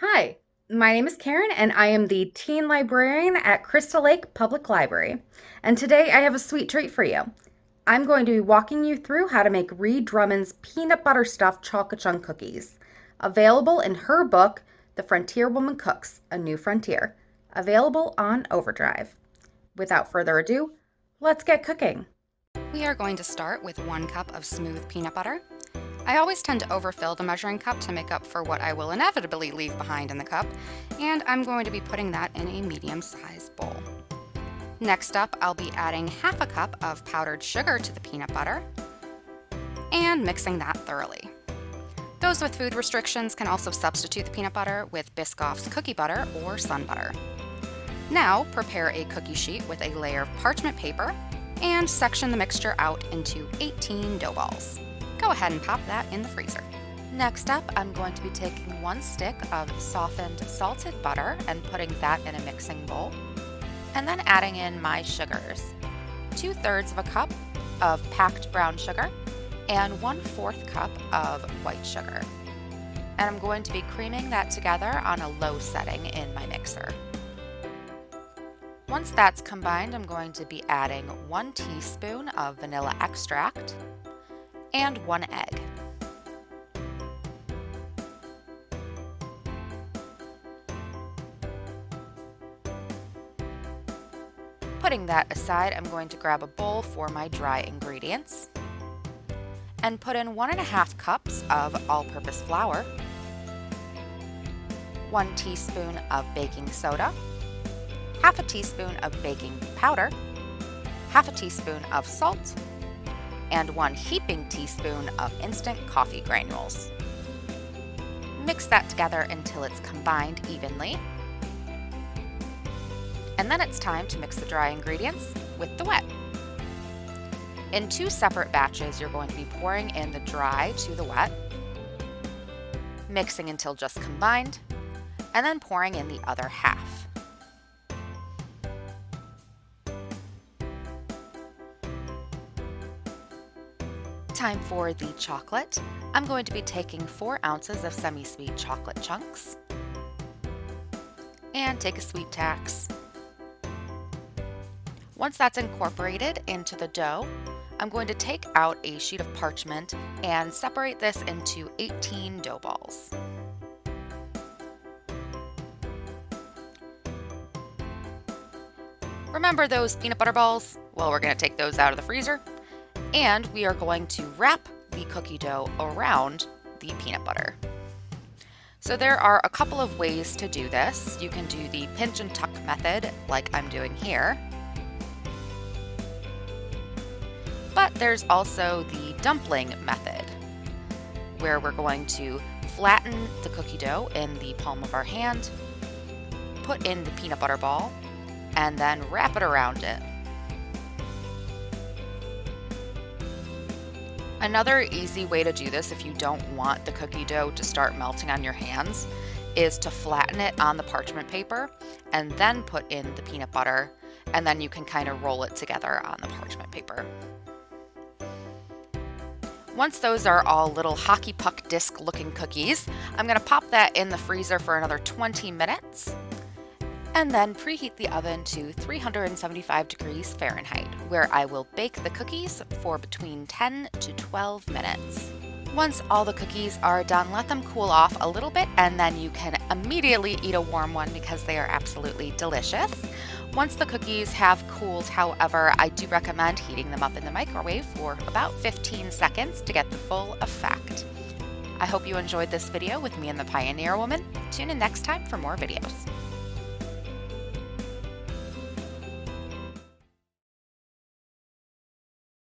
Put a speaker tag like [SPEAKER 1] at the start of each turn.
[SPEAKER 1] Hi, my name is Karen and I am the teen librarian at Crystal Lake Public Library. And today I have a sweet treat for you. I'm going to be walking you through how to make Ree Drummond's peanut butter stuffed chocolate chunk cookies, available in her book, The Frontier Woman Cooks, A New Frontier, available on Overdrive. Without further ado, let's get cooking.
[SPEAKER 2] We are going to start with 1 cup of smooth peanut butter. I always tend to overfill the measuring cup to make up for what I will inevitably leave behind in the cup, and I'm going to be putting that in a medium-sized bowl. Next up, I'll be adding half a cup of powdered sugar to the peanut butter and mixing that thoroughly. Those with food restrictions can also substitute the peanut butter with Biscoff's cookie butter or sun butter. Now, prepare a cookie sheet with a layer of parchment paper and section the mixture out into 18 dough balls. Go ahead and pop that in the freezer. Next up, I'm going to be taking 1 stick of softened salted butter and putting that in a mixing bowl, and then adding in my sugars. 2/3 of a cup of packed brown sugar and 1/4 cup of white sugar. And I'm going to be creaming that together on a low setting in my mixer. Once that's combined, I'm going to be adding 1 teaspoon of vanilla extract and 1 egg. Putting that aside, I'm going to grab a bowl for my dry ingredients and put in 1½ cups of all-purpose flour, 1 teaspoon of baking soda, ½ teaspoon of baking powder, ½ teaspoon of salt, and 1 heaping teaspoon of instant coffee granules. Mix that together until it's combined evenly. And then it's time to mix the dry ingredients with the wet. In 2 separate batches, you're going to be pouring in the dry to the wet, mixing until just combined, and then pouring in the other half. Time for the chocolate. I'm going to be taking 4 ounces of semi-sweet chocolate chunks and take a sweet tax. Once that's incorporated into the dough, I'm going to take out a sheet of parchment and separate this into 18 dough balls. Remember those peanut butter balls? Well, we're going to take those out of the freezer, and we are going to wrap the cookie dough around the peanut butter. So there are a couple of ways to do this. You can do the pinch and tuck method like I'm doing here, but there's also the dumpling method where we're going to flatten the cookie dough in the palm of our hand, put in the peanut butter ball, and then wrap it around it. Another easy way to do this if you don't want the cookie dough to start melting on your hands is to flatten it on the parchment paper and then put in the peanut butter, and then you can kind of roll it together on the parchment paper. Once those are all little hockey puck disc looking cookies, I'm going to pop that in the freezer for another 20 minutes and then preheat the oven to 375 degrees Fahrenheit, where I will bake the cookies for between 10 to 12 minutes. Once all the cookies are done, let them cool off a little bit, and then you can immediately eat a warm one because they are absolutely delicious. Once the cookies have cooled, however, I do recommend heating them up in the microwave for about 15 seconds to get the full effect. I hope you enjoyed this video with me and the Pioneer Woman. Tune in next time for more videos.